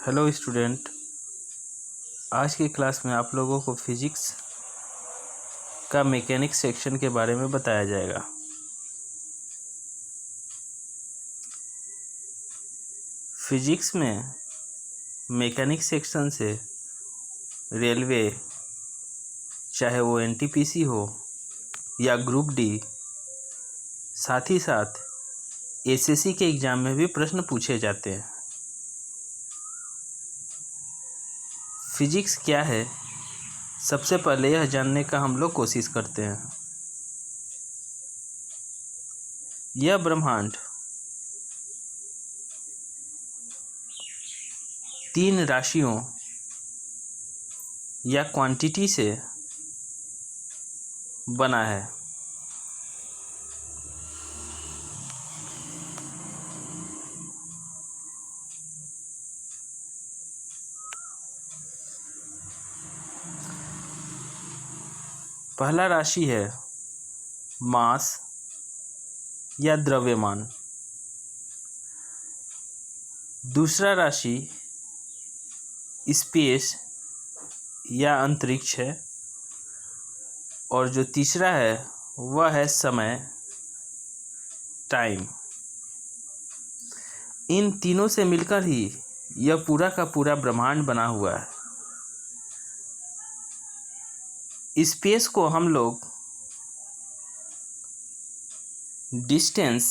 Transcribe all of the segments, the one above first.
Hello student. आज की class में आप लोगों को फिजिक्स का मैकेनिक्स सेक्शन के बारे में बताया जाएगा। फिजिक्स में मैकेनिक्स सेक्शन से रेलवे, चाहे वो एनटीपीसी हो या ग्रुप डी, साथ ही साथ एसएससी के एग्ज़ाम में भी प्रश्न पूछे जाते हैं। फिजिक्स क्या है, सबसे पहले यह जानने का हम लोग कोशिश करते हैं। यह ब्रह्मांड 3 राशियों या क्वांटिटी से बना है। पहला राशि है मास या द्रव्यमान। दूसरा राशि स्पेस या अंतरिक्ष है। और जो तीसरा है वह है समय, टाइम। इन तीनों से मिलकर ही यह पूरा का पूरा ब्रह्मांड बना हुआ है। स्पेस को हम लोग डिस्टेंस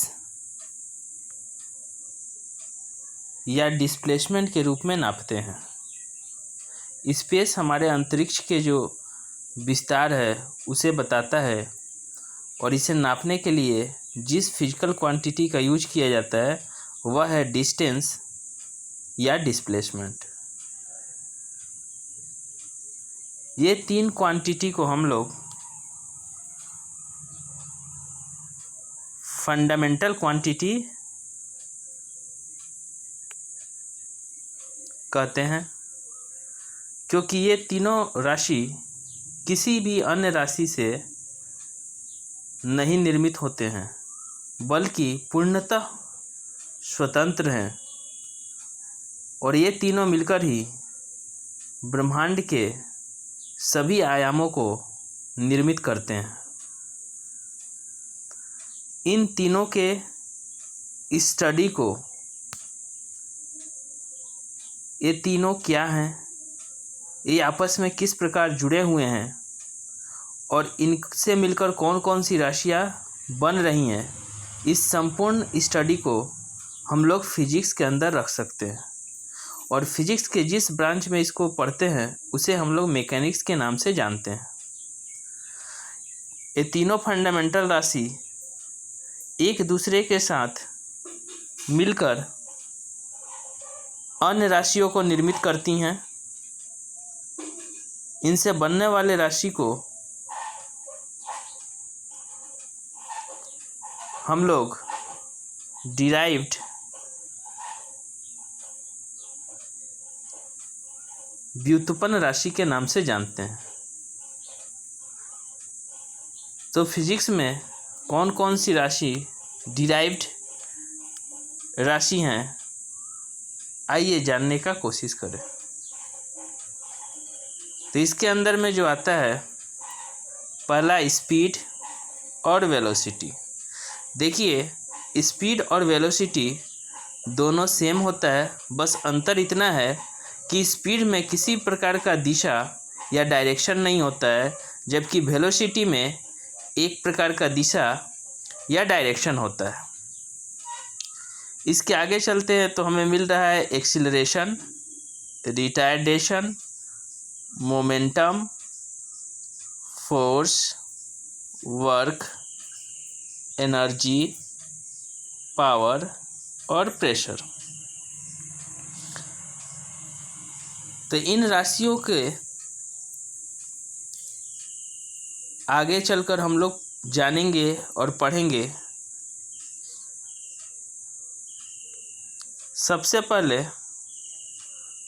या डिस्प्लेसमेंट के रूप में नापते हैं। स्पेस हमारे अंतरिक्ष के जो विस्तार है उसे बताता है, और इसे नापने के लिए जिस फिजिकल क्वांटिटी का यूज किया जाता है वह है डिस्टेंस या डिस्प्लेसमेंट। ये 3 क्वांटिटी को हम लोग फंडामेंटल क्वांटिटी कहते हैं, क्योंकि ये तीनों राशि किसी भी अन्य राशि से नहीं निर्मित होते हैं, बल्कि पूर्णतः स्वतंत्र हैं। और ये तीनों मिलकर ही ब्रह्मांड के सभी आयामों को निर्मित करते हैं। इन तीनों के स्टडी को, ये तीनों क्या हैं, ये आपस में किस प्रकार जुड़े हुए हैं, और इनसे मिलकर कौन कौन सी राशियाँ बन रही हैं, इस संपूर्ण स्टडी को हम लोग फिजिक्स के अंदर रख सकते हैं। और फिजिक्स के जिस ब्रांच में इसको पढ़ते हैं उसे हम लोग मैकेनिक्स के नाम से जानते हैं। ये तीनों फंडामेंटल राशि एक दूसरे के साथ मिलकर अन्य राशियों को निर्मित करती हैं। इनसे बनने वाले राशि को हम लोग डिराइव्ड व्युत्पन्न राशि के नाम से जानते हैं। तो फिजिक्स में कौन कौन सी राशि डिराइव्ड राशि हैं, आइए जानने का कोशिश करें। तो इसके अंदर में जो आता है, पहला स्पीड और वेलोसिटी। देखिए, स्पीड और वेलोसिटी दोनों सेम होता है, बस अंतर इतना है कि स्पीड में किसी प्रकार का दिशा या डायरेक्शन नहीं होता है, जबकि वेलोसिटी में एक प्रकार का दिशा या डायरेक्शन होता है। इसके आगे चलते हैं तो हमें मिल रहा है acceleration, retardation, momentum, force, work, energy, power और प्रेशर। तो इन राशियों के आगे चलकर हम लोग जानेंगे और पढ़ेंगे। सबसे पहले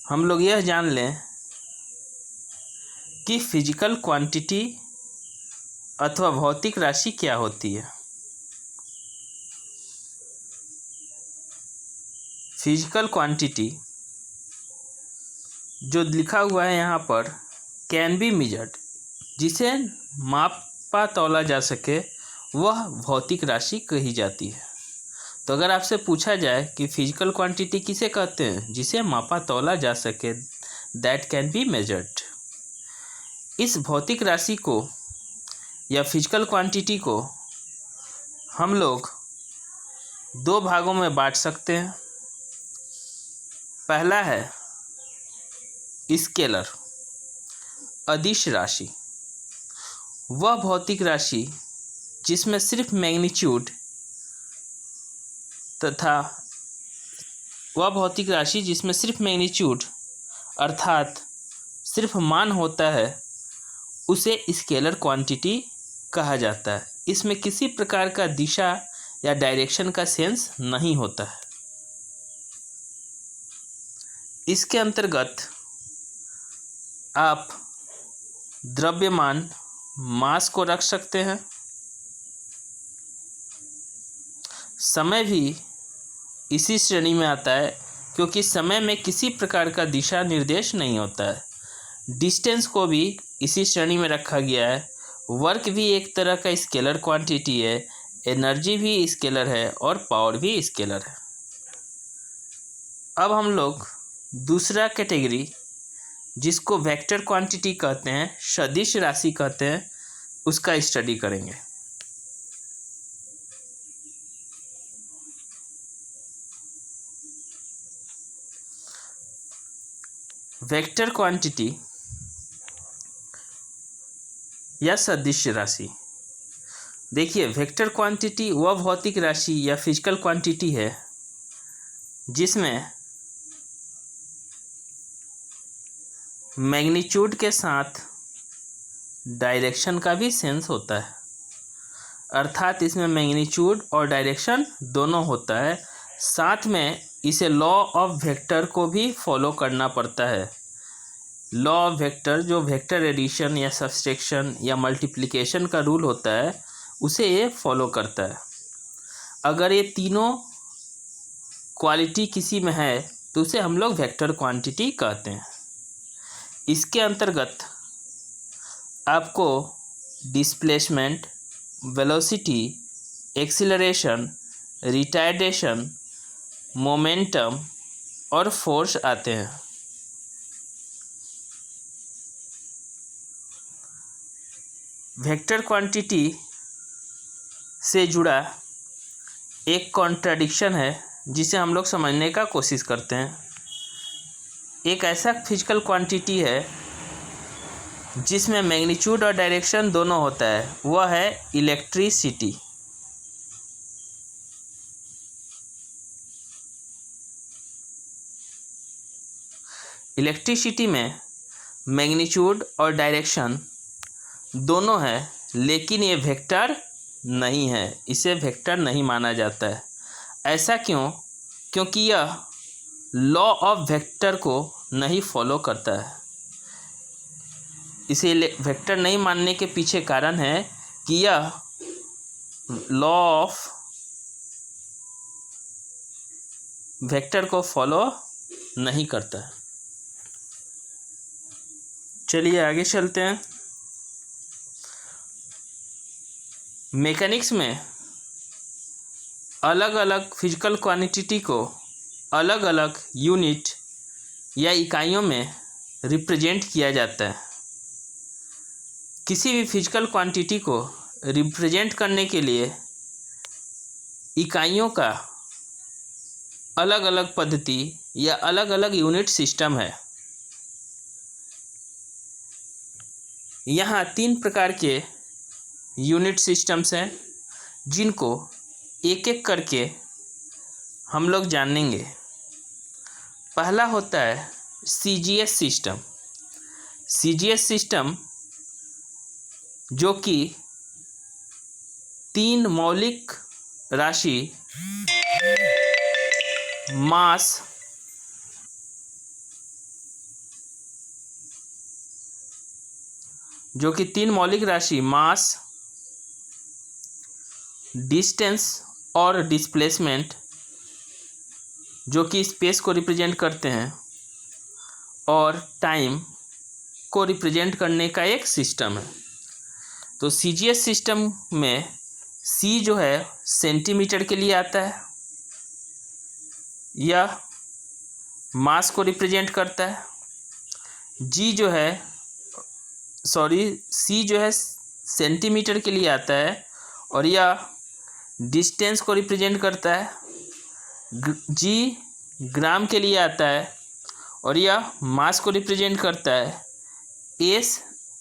हम लोग यह जान लें कि फिजिकल क्वांटिटी अथवा भौतिक राशि क्या होती है। फिजिकल क्वांटिटी जो लिखा हुआ है यहाँ पर कैन बी मेजर्ड, जिसे मापा तौला जा सके, वह भौतिक राशि कही जाती है। तो अगर आपसे पूछा जाए कि फिजिकल क्वांटिटी किसे कहते हैं, जिसे मापा तौला जा सके, दैट कैन बी मेजर्ड। इस भौतिक राशि को या फिजिकल क्वांटिटी को हम लोग दो भागों में बांट सकते हैं। पहला है स्केलर, अदिश राशि, वह भौतिक राशि जिसमें सिर्फ मैग्नीट्यूड अर्थात सिर्फ मान होता है, उसे स्केलर क्वांटिटी कहा जाता है। इसमें किसी प्रकार का दिशा या डायरेक्शन का सेंस नहीं होता है। इसके अंतर्गत आप द्रव्यमान मास को रख सकते हैं। समय भी इसी श्रेणी में आता है, क्योंकि समय में किसी प्रकार का दिशा निर्देश नहीं होता है। डिस्टेंस को भी इसी श्रेणी में रखा गया है। वर्क भी एक तरह का स्केलर क्वांटिटी है, एनर्जी भी स्केलर है और पावर भी स्केलर है। अब हम लोग दूसरा कैटेगरी, जिसको वेक्टर क्वांटिटी कहते हैं, सदिश राशि कहते हैं, उसका स्टडी करेंगे। वेक्टर क्वांटिटी या सदिश राशि। देखिए, वेक्टर क्वांटिटी वह भौतिक राशि या फिजिकल क्वांटिटी है जिसमें मैग्नीट्यूड के साथ डायरेक्शन का भी सेंस होता है। अर्थात इसमें मैग्नीट्यूड और डायरेक्शन दोनों होता है। साथ में इसे लॉ ऑफ वेक्टर को भी फॉलो करना पड़ता है। लॉ ऑफ वेक्टर, जो वेक्टर एडिशन या सब्सट्रैक्शन या मल्टीप्लिकेशन का रूल होता है, उसे ये फॉलो करता है। अगर ये तीनों क्वालिटी किसी में है तो उसे हम लोग वेक्टर क्वांटिटी कहते हैं। इसके अंतर्गत आपको displacement, velocity, acceleration, retardation, momentum और फोर्स आते हैं। वेक्टर क्वांटिटी से जुड़ा एक कॉन्ट्राडिक्शन है जिसे हम लोग समझने का कोशिश करते हैं। एक ऐसा फिजिकल क्वांटिटी है जिसमें मैग्नीट्यूड और डायरेक्शन दोनों होता है, वह है इलेक्ट्रिसिटी। इलेक्ट्रिसिटी में मैग्नीट्यूड और डायरेक्शन दोनों है, लेकिन ये वेक्टर नहीं है, इसे वेक्टर नहीं माना जाता है। ऐसा क्यों? क्योंकि यह लॉ ऑफ वेक्टर को नहीं फॉलो करता है। इसे वेक्टर नहीं मानने के पीछे कारण है कि यह लॉ ऑफ वेक्टर को फॉलो नहीं करता है। चलिए आगे चलते हैं। मैकेनिक्स में अलग अलग फिजिकल क्वांटिटी को अलग अलग यूनिट या इकाइयों में रिप्रेजेंट किया जाता है। किसी भी फिजिकल क्वांटिटी को रिप्रेजेंट करने के लिए इकाइयों का अलग अलग पद्धति या अलग अलग यूनिट सिस्टम है। यहाँ 3 प्रकार के यूनिट सिस्टम्स हैं, जिनको एक एक करके हम लोग जानेंगे। पहला होता है CGS सिस्टम। CGS सिस्टम जो कि 3 मौलिक राशि मास, डिस्टेंस और डिस्प्लेसमेंट जो कि स्पेस को रिप्रेजेंट करते हैं, और टाइम को रिप्रेजेंट करने का एक सिस्टम है। तो सीजीएस सिस्टम में सी जो है सेंटीमीटर के लिए आता है, यह मास को रिप्रेजेंट करता है। सी जो है सेंटीमीटर के लिए आता है और यह डिस्टेंस को रिप्रेजेंट करता है। जी ग्राम के लिए आता है और यह मास को रिप्रेजेंट करता है। एस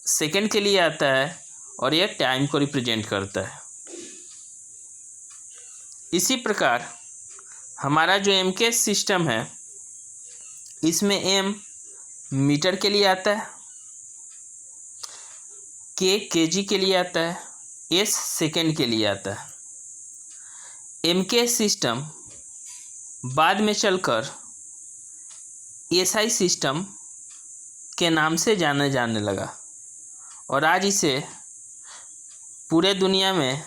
सेकंड के लिए आता है और यह टाइम को रिप्रेजेंट करता है। इसी प्रकार हमारा जो एम के सिस्टम है, इसमें एम मीटर के लिए आता है, के केजी के लिए आता है, एस सेकंड के लिए आता है। एम के सिस्टम बाद में चलकर एसआई सिस्टम के नाम से जाने जाने लगा और आज इसे पूरे दुनिया में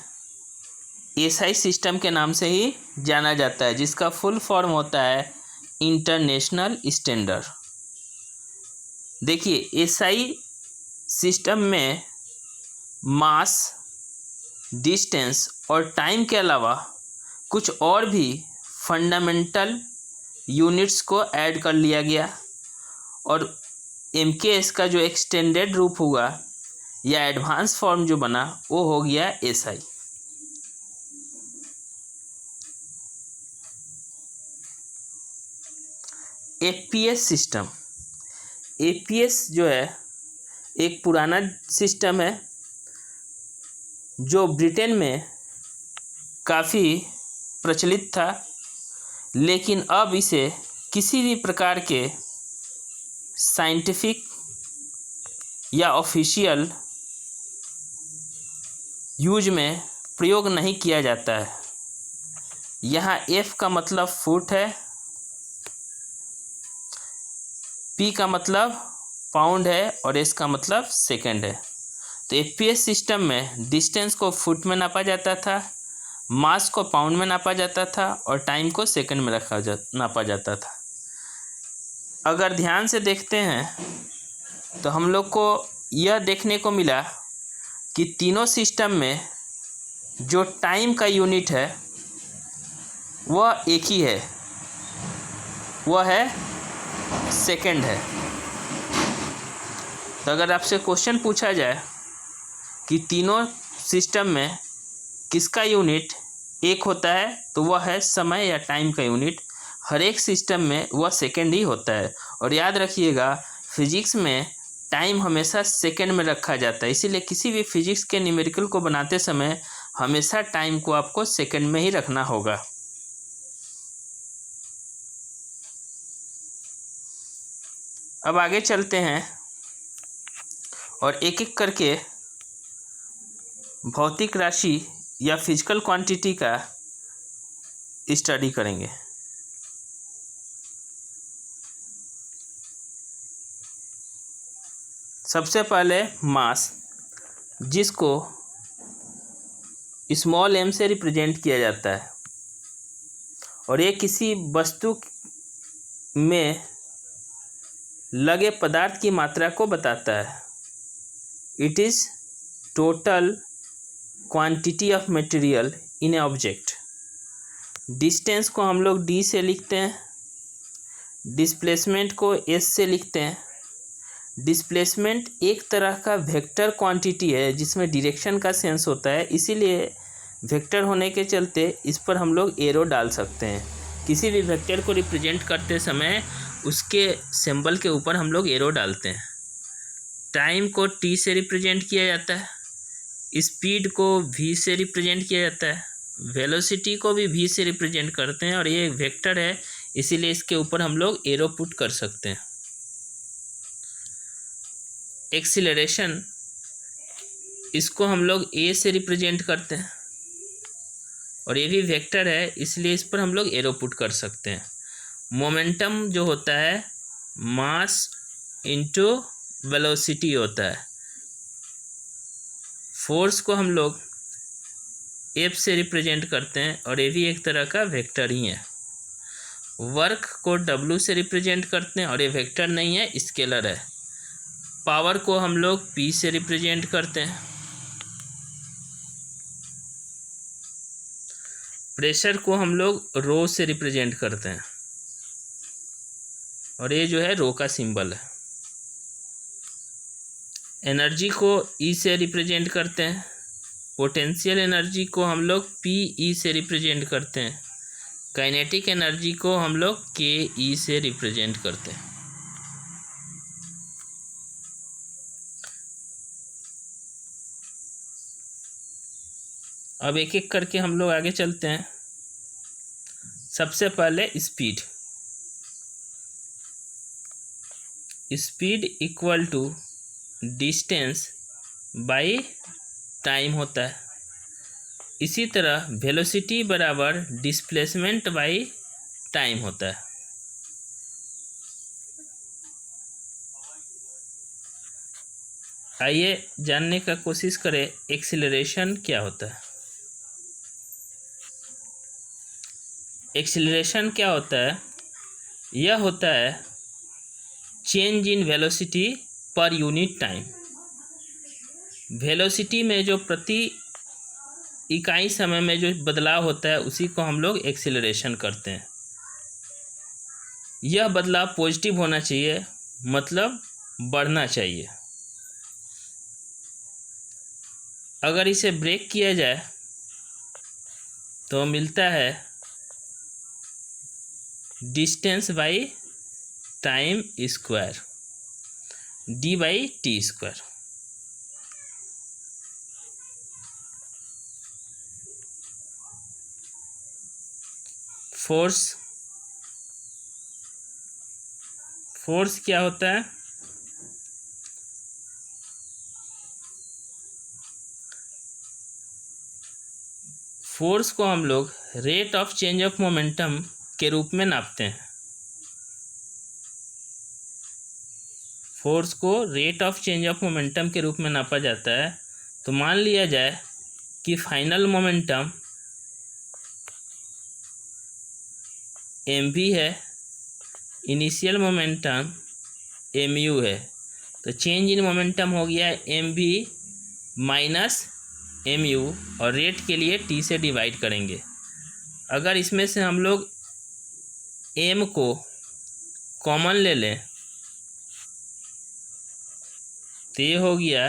एसआई सिस्टम के नाम से ही जाना जाता है, जिसका फुल फॉर्म होता है इंटरनेशनल स्टैंडर्ड। देखिए, एसआई सिस्टम में मास, डिस्टेंस और टाइम के अलावा कुछ और भी फंडामेंटल यूनिट्स को ऐड कर लिया गया और एमकेएस का जो एक्सटेंडेड रूप हुआ या एडवांस फॉर्म जो बना वो हो गया एसआई। एपीएस सिस्टम, एपीएस जो है एक पुराना सिस्टम है जो ब्रिटेन में काफ़ी प्रचलित था, लेकिन अब इसे किसी भी प्रकार के साइंटिफिक या ऑफिशियल यूज में प्रयोग नहीं किया जाता है। यहाँ एफ का मतलब फुट है, पी का मतलब पाउंड है और एस का मतलब सेकंड है। तो एपीएस सिस्टम में डिस्टेंस को फुट में नापा जाता था, मास को पाउंड में नापा जाता था और टाइम को सेकंड में नापा जाता था। अगर ध्यान से देखते हैं तो हम लोग को यह देखने को मिला कि तीनों सिस्टम में जो टाइम का यूनिट है वह एक ही है, वह है सेकंड है। तो अगर आपसे क्वेश्चन पूछा जाए कि तीनों सिस्टम में किसका यूनिट एक होता है, तो वह है समय या टाइम का यूनिट। हर एक सिस्टम में वह सेकंड ही होता है। और याद रखिएगा, फिजिक्स में टाइम हमेशा सेकंड में रखा जाता है, इसीलिए किसी भी फिजिक्स के न्यूमेरिकल को बनाते समय हमेशा टाइम को आपको सेकंड में ही रखना होगा। अब आगे चलते हैं और एक एक करके भौतिक राशि या फिजिकल क्वांटिटी का स्टडी करेंगे। सबसे पहले मास, जिसको स्मॉल एम से रिप्रेजेंट किया जाता है और ये किसी वस्तु में लगे पदार्थ की मात्रा को बताता है। It is total quantity of material in A object. Distance को हम लोग डी से लिखते हैं, डिस्प्लेसमेंट को एस से लिखते हैं। डिस्प्लेसमेंट एक तरह का वेक्टर क्वांटिटी है जिसमें डायरेक्शन का सेंस होता है, इसीलिए वेक्टर होने के चलते इस पर हम लोग एरो डाल सकते हैं। किसी भी वेक्टर को रिप्रेजेंट करते समय उसके सिंबल के ऊपर हम लोग एरो डालते हैं। टाइम को टी से रिप्रेजेंट किया जाता है, स्पीड को वी से रिप्रेजेंट किया जाता है, वेलोसिटी को भी वी से रिप्रेजेंट करते हैं और ये वेक्टर है, इसीलिए इसके ऊपर हम लोग एरो पुट कर सकते हैं। एक्सीलरेशन, इसको हम लोग ए से रिप्रेजेंट करते हैं और ये भी वेक्टर है, इसलिए इस पर हम लोग एरो पुट कर सकते हैं। मोमेंटम जो होता है मास इनटू वेलोसिटी होता है। फोर्स को हम लोग एफ से रिप्रेजेंट करते हैं और ये भी एक तरह का वेक्टर ही है। वर्क को W से रिप्रेजेंट करते हैं और ये वेक्टर नहीं है, स्केलर है। पावर को हम लोग P से रिप्रेजेंट करते हैं। प्रेशर को हम लोग रो से रिप्रेजेंट करते हैं और ये जो है रो का सिंबल है। एनर्जी को E से रिप्रेजेंट करते हैं। पोटेंशियल एनर्जी को हम लोग PE से रिप्रेजेंट करते हैं। काइनेटिक एनर्जी को हम लोग KE से रिप्रेजेंट करते हैं। अब एक एक करके हम लोग आगे चलते हैं। सबसे पहले speed. Speed equal to distance by time होता है। इसी तरह वेलोसिटी बराबर डिस्प्लेसमेंट बाई टाइम होता है। आइए जानने का कोशिश करें एक्सीलरेशन क्या होता है। एक्सीलरेशन क्या होता है? यह होता है change in velocity per unit time. Velocity में जो प्रति इकाई समय में जो बदलाव होता है उसी को हम लोग एक्सीलरेशन करते हैं। यह बदलाव पॉजिटिव होना चाहिए, मतलब बढ़ना चाहिए। अगर इसे ब्रेक किया जाए तो मिलता है distance by time square, D/T square. Force क्या होता है? फोर्स को हम लोग rate of change of momentum के रूप में नापते हैं। फोर्स को rate of change of momentum के रूप में नापा जाता है। तो मान लिया जाए कि फाइनल मोमेंटम mv है, इनिशियल मोमेंटम mu है, तो चेंज इन मोमेंटम हो गया mv माइनस mu और रेट के लिए t से डिवाइड करेंगे। अगर इसमें से हम लोग m को कॉमन ले लें तो ये हो गया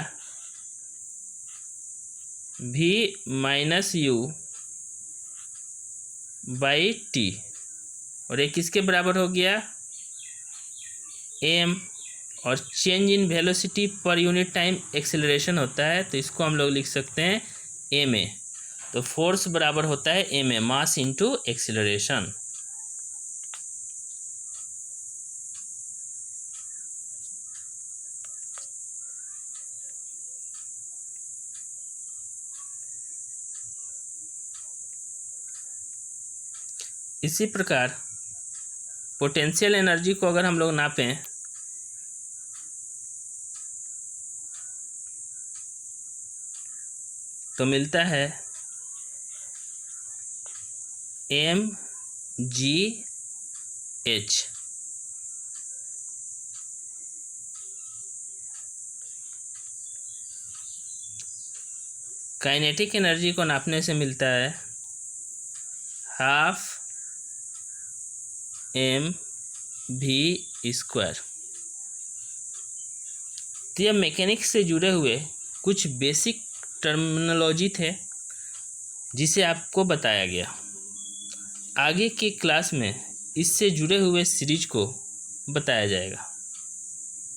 v minus u by T और ये किसके बराबर हो गया? m। और change in velocity per unit time acceleration होता है, तो इसको हम लोग लिख सकते हैं ma। तो फोर्स बराबर होता है ma, मास इंटू एक्सेलरेशन। इसी प्रकार पोटेंशियल एनर्जी को अगर हम लोग नापें तो मिलता है mgh। काइनेटिक एनर्जी को नापने से मिलता है हाफ mv स्क्वायर। तो यह मैकेनिक्स से जुड़े हुए कुछ बेसिक टर्मिनोलॉजी थे जिसे आपको बताया गया। आगे की क्लास में इससे जुड़े हुए सीरीज को बताया जाएगा।